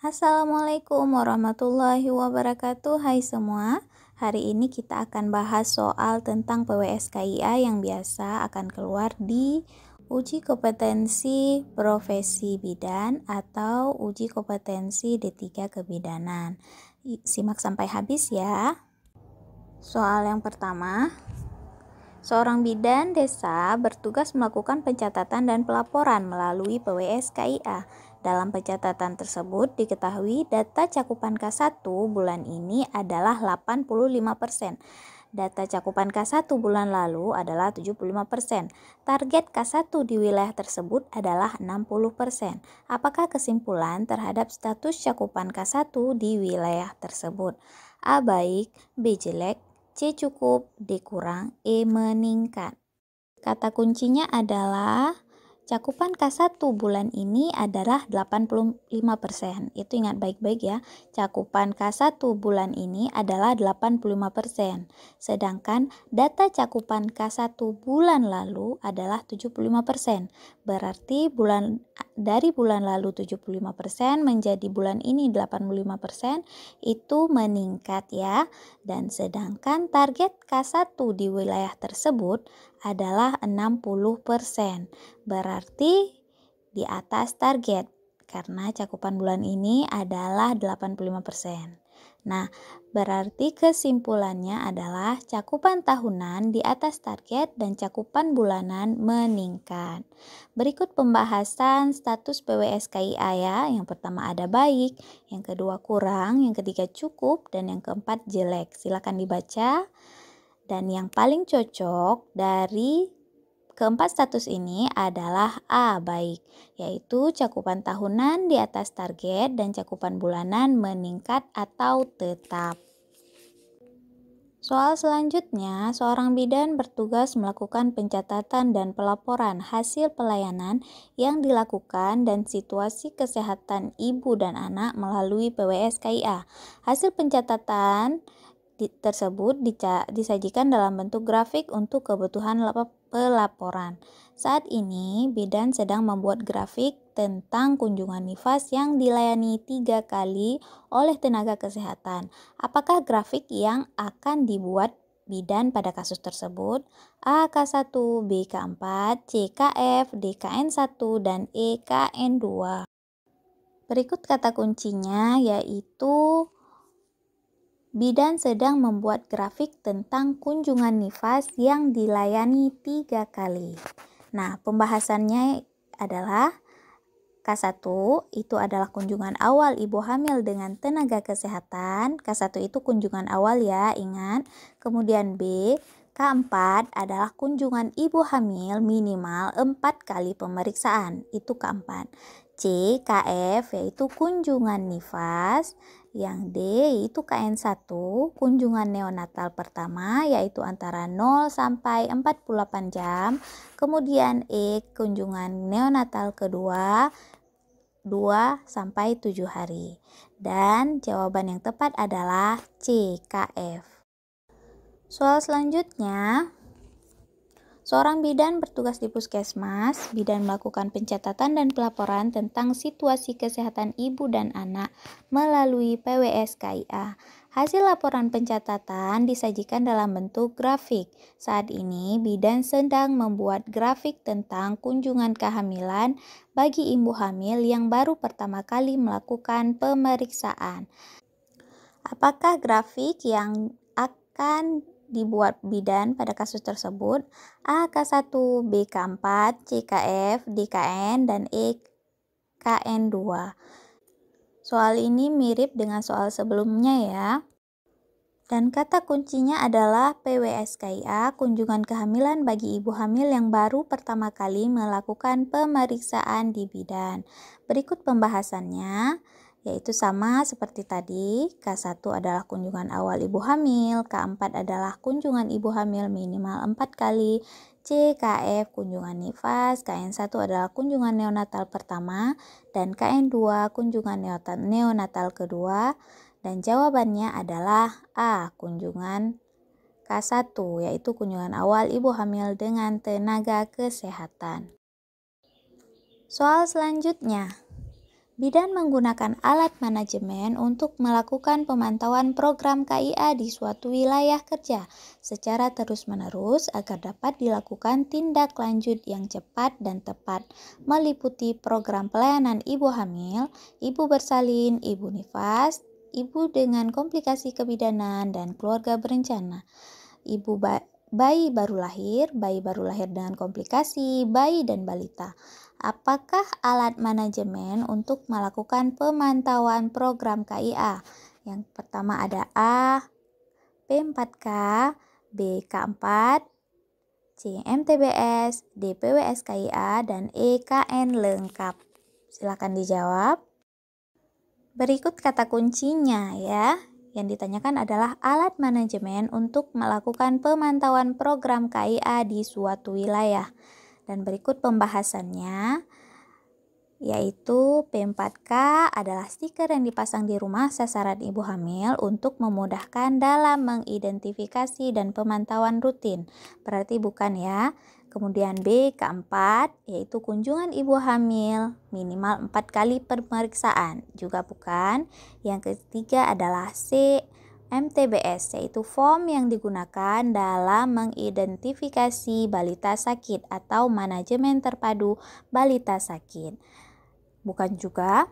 Assalamualaikum warahmatullahi wabarakatuh. Hai semua, hari ini kita akan bahas soal tentang PWS-KIA yang biasa akan keluar di uji kompetensi profesi bidan atau uji kompetensi D3 kebidanan. Simak sampai habis ya. Soal yang pertama, seorang bidan desa bertugas melakukan pencatatan dan pelaporan melalui PWS-KIA. Dalam pencatatan tersebut diketahui data cakupan K1 bulan ini adalah 85%. Data cakupan K1 bulan lalu adalah 75%. Target K1 di wilayah tersebut adalah 60%. Apakah kesimpulan terhadap status cakupan K1 di wilayah tersebut? A baik, B jelek, C cukup, D kurang, E meningkat. Kata kuncinya adalah cakupan K1 bulan ini adalah 85%. Itu ingat baik-baik ya. Cakupan K1 bulan ini adalah 85%. Sedangkan data cakupan K1 bulan lalu adalah 75%. Berarti dari bulan lalu 75% menjadi bulan ini 85% itu meningkat ya. Dan sedangkan target K1 di wilayah tersebut adalah 60%. Berarti di atas target karena cakupan bulan ini adalah 85%. Nah, berarti kesimpulannya adalah cakupan tahunan di atas target dan cakupan bulanan meningkat. Berikut pembahasan status PWS-KIA ya. Yang pertama ada baik, yang kedua kurang, yang ketiga cukup, dan yang keempat jelek. Silakan dibaca. Dan yang paling cocok dari keempat status ini adalah A baik, yaitu cakupan tahunan di atas target dan cakupan bulanan meningkat atau tetap. Soal selanjutnya, seorang bidan bertugas melakukan pencatatan dan pelaporan hasil pelayanan yang dilakukan dan situasi kesehatan ibu dan anak melalui PWS-KIA. Hasil pencatatan tersebut disajikan dalam bentuk grafik untuk kebutuhan pelaporan. Saat ini, bidan sedang membuat grafik tentang kunjungan nifas yang dilayani 3 kali oleh tenaga kesehatan. Apakah grafik yang akan dibuat bidan pada kasus tersebut? A K1, B K4, C KF, D KN1, dan E KN2. Berikut kata kuncinya yaitu bidan sedang membuat grafik tentang kunjungan nifas yang dilayani 3 kali. Nah, pembahasannya adalah K1 itu adalah kunjungan awal ibu hamil dengan tenaga kesehatan. K1 itu kunjungan awal ya, ingat. Kemudian B, K4 adalah kunjungan ibu hamil minimal 4 kali pemeriksaan. Itu K4. C, KF yaitu kunjungan nifas. Yang D itu KN1, kunjungan neonatal pertama yaitu antara 0 sampai 48 jam. Kemudian E, kunjungan neonatal kedua 2 sampai 7 hari. Dan jawaban yang tepat adalah C, KF. Soal selanjutnya, seorang bidan bertugas di puskesmas. Bidan melakukan pencatatan dan pelaporan tentang situasi kesehatan ibu dan anak melalui PWS-KIA. Hasil laporan pencatatan disajikan dalam bentuk grafik. Saat ini, bidan sedang membuat grafik tentang kunjungan kehamilan bagi ibu hamil yang baru pertama kali melakukan pemeriksaan. Apakah grafik yang akan dibuat bidan pada kasus tersebut? A K1, B K4, C KF, D KN, dan E KN2. Soal ini mirip dengan soal sebelumnya ya. Dan kata kuncinya adalah PWS-KIA, kunjungan kehamilan bagi ibu hamil yang baru pertama kali melakukan pemeriksaan di bidan. Berikut pembahasannya, yaitu sama seperti tadi. K1 adalah kunjungan awal ibu hamil, K4 adalah kunjungan ibu hamil minimal 4 kali, C KF kunjungan nifas, KN1 adalah kunjungan neonatal pertama, dan KN2 kunjungan neonatal kedua. Dan jawabannya adalah A, kunjungan K1, yaitu kunjungan awal ibu hamil dengan tenaga kesehatan. Soal selanjutnya, Bidan menggunakan alat manajemen untuk melakukan pemantauan program KIA di suatu wilayah kerja secara terus-menerus agar dapat dilakukan tindak lanjut yang cepat dan tepat, meliputi program pelayanan ibu hamil, ibu bersalin, ibu nifas, ibu dengan komplikasi kebidanan, dan keluarga berencana. Bayi baru lahir dengan komplikasi, bayi dan balita. Apakah alat manajemen untuk melakukan pemantauan program KIA? Yang pertama ada A, P4K, B K4, C MTBS, D PWS KIA, dan E KN lengkap. Silakan dijawab. Berikut kata kuncinya ya. Yang ditanyakan adalah alat manajemen untuk melakukan pemantauan program KIA di suatu wilayah. Dan berikut pembahasannya, yaitu P4K adalah stiker yang dipasang di rumah sasaran ibu hamil untuk memudahkan dalam mengidentifikasi dan pemantauan rutin. Berarti bukan ya. Kemudian B keempat, yaitu kunjungan ibu hamil minimal 4 kali pemeriksaan. Juga bukan. Yang ketiga adalah C MTBS, yaitu form yang digunakan dalam mengidentifikasi balita sakit atau manajemen terpadu balita sakit. Bukan juga.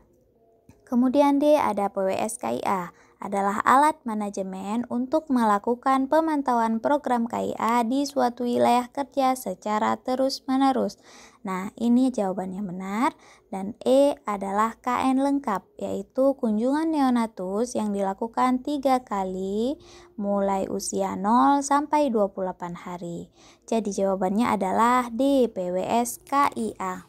Kemudian D ada PWS KIA, adalah alat manajemen untuk melakukan pemantauan program KIA di suatu wilayah kerja secara terus-menerus. Nah, ini jawaban yang benar. Dan E adalah KN lengkap, yaitu kunjungan neonatus yang dilakukan 3 kali mulai usia 0 sampai 28 hari. Jadi jawabannya adalah D, PWS KIA.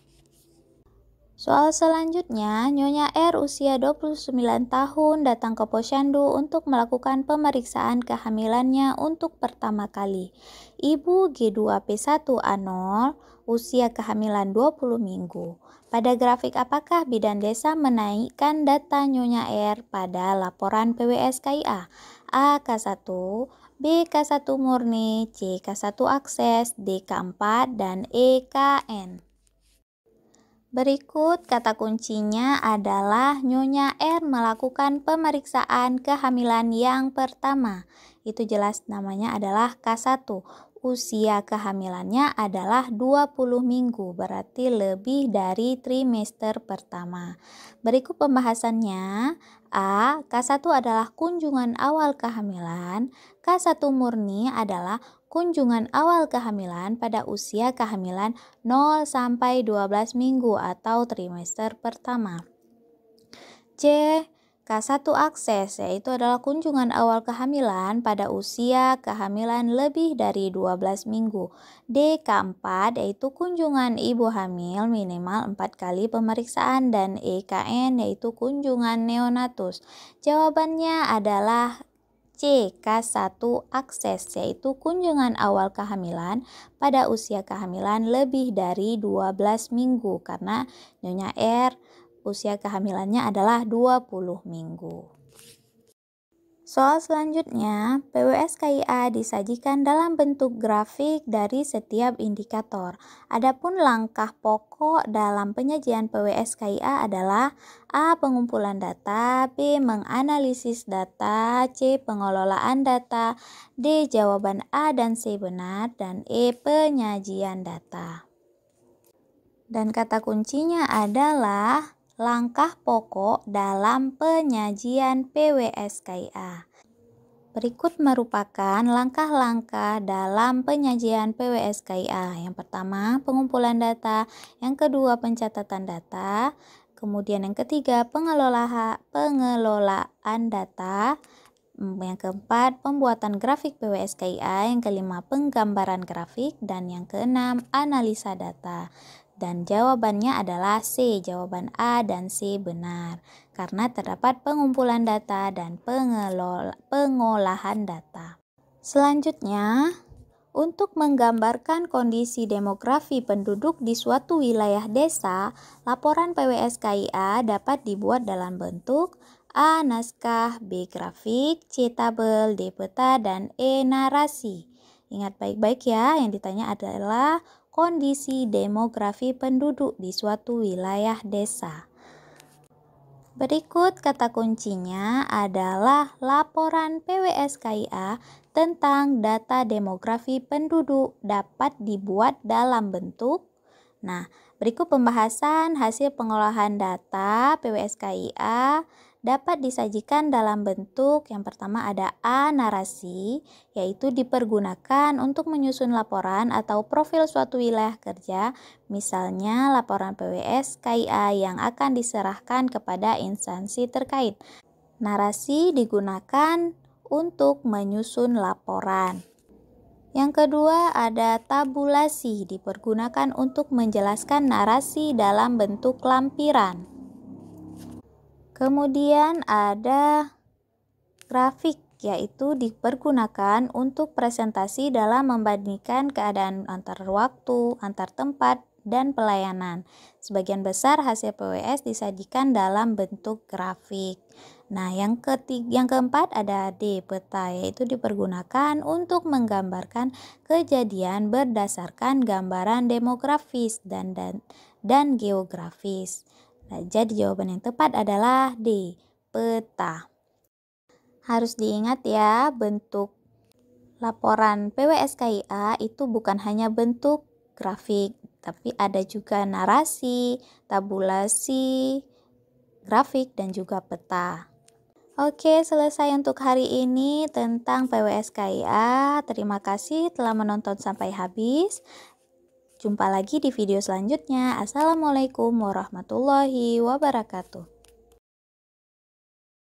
Soal selanjutnya, Nyonya R usia 29 tahun datang ke Posyandu untuk melakukan pemeriksaan kehamilannya untuk pertama kali. Ibu G2P1A0 usia kehamilan 20 minggu. Pada grafik apakah bidan desa menaikkan data Nyonya R pada laporan PWS KIA? A K1, B K1 murni, C K1 akses, D K4, dan E KN. Berikut kata kuncinya adalah Nyonya R melakukan pemeriksaan kehamilan yang pertama. Itu jelas namanya adalah K1. Usia kehamilannya adalah 20 minggu, berarti lebih dari trimester pertama. Berikut pembahasannya. A. K1 adalah kunjungan awal kehamilan. K1 murni adalah kunjungan awal kehamilan pada usia kehamilan 0 sampai 12 minggu atau trimester pertama. C. K1 akses, yaitu adalah kunjungan awal kehamilan pada usia kehamilan lebih dari 12 minggu. D. K4, yaitu kunjungan ibu hamil minimal 4 kali pemeriksaan. Dan E. KN, yaitu kunjungan neonatus. Jawabannya adalah C. K1 akses, yaitu kunjungan awal kehamilan pada usia kehamilan lebih dari 12 minggu karena Nyonya R usia kehamilannya adalah 20 minggu. Soal selanjutnya, PWS KIA disajikan dalam bentuk grafik dari setiap indikator. Adapun langkah pokok dalam penyajian PWS KIA adalah A. Pengumpulan data, B. Menganalisis data, C. Pengelolaan data, D. Jawaban A dan C benar, dan E. Penyajian data. Dan kata kuncinya adalah langkah pokok dalam penyajian PWS KIA. Berikut merupakan langkah-langkah dalam penyajian PWS KIA. Yang pertama, pengumpulan data. Yang kedua, pencatatan data. Kemudian yang ketiga, pengelolaan data. Yang keempat, pembuatan grafik PWS KIA. Yang kelima, penggambaran grafik. Dan yang keenam, analisa data. Dan jawabannya adalah C, jawaban A dan C benar. Karena terdapat pengumpulan data dan pengolahan data. Selanjutnya, untuk menggambarkan kondisi demografi penduduk di suatu wilayah desa, laporan PWS KIA dapat dibuat dalam bentuk A. Naskah, B. Grafik, C. Tabel, D. Peta, dan E. Narasi. Ingat baik-baik ya, yang ditanya adalah kondisi demografi penduduk di suatu wilayah desa. Berikut kata kuncinya adalah laporan PWS-KIA tentang data demografi penduduk dapat dibuat dalam bentuk. Nah, berikut pembahasan hasil pengolahan data PWS-KIA dapat disajikan dalam bentuk yang pertama ada A. Narasi, yaitu dipergunakan untuk menyusun laporan atau profil suatu wilayah kerja, misalnya laporan PWS KIA yang akan diserahkan kepada instansi terkait. Narasi digunakan untuk menyusun laporan. Yang kedua ada tabulasi, dipergunakan untuk menjelaskan narasi dalam bentuk lampiran. Kemudian ada grafik, yaitu dipergunakan untuk presentasi dalam membandingkan keadaan antar waktu, antar tempat, dan pelayanan. Sebagian besar hasil PWS disajikan dalam bentuk grafik. Nah, yang keempat ada D, peta, yaitu dipergunakan untuk menggambarkan kejadian berdasarkan gambaran demografis dan geografis. Nah, jadi jawaban yang tepat adalah D, peta. Harus diingat ya, bentuk laporan PWS-KIA itu bukan hanya bentuk grafik, tapi ada juga narasi, tabulasi, grafik, dan juga peta. Oke, selesai untuk hari ini tentang PWS-KIA. Terima kasih telah menonton sampai habis. Jumpa lagi di video selanjutnya. Assalamualaikum warahmatullahi wabarakatuh.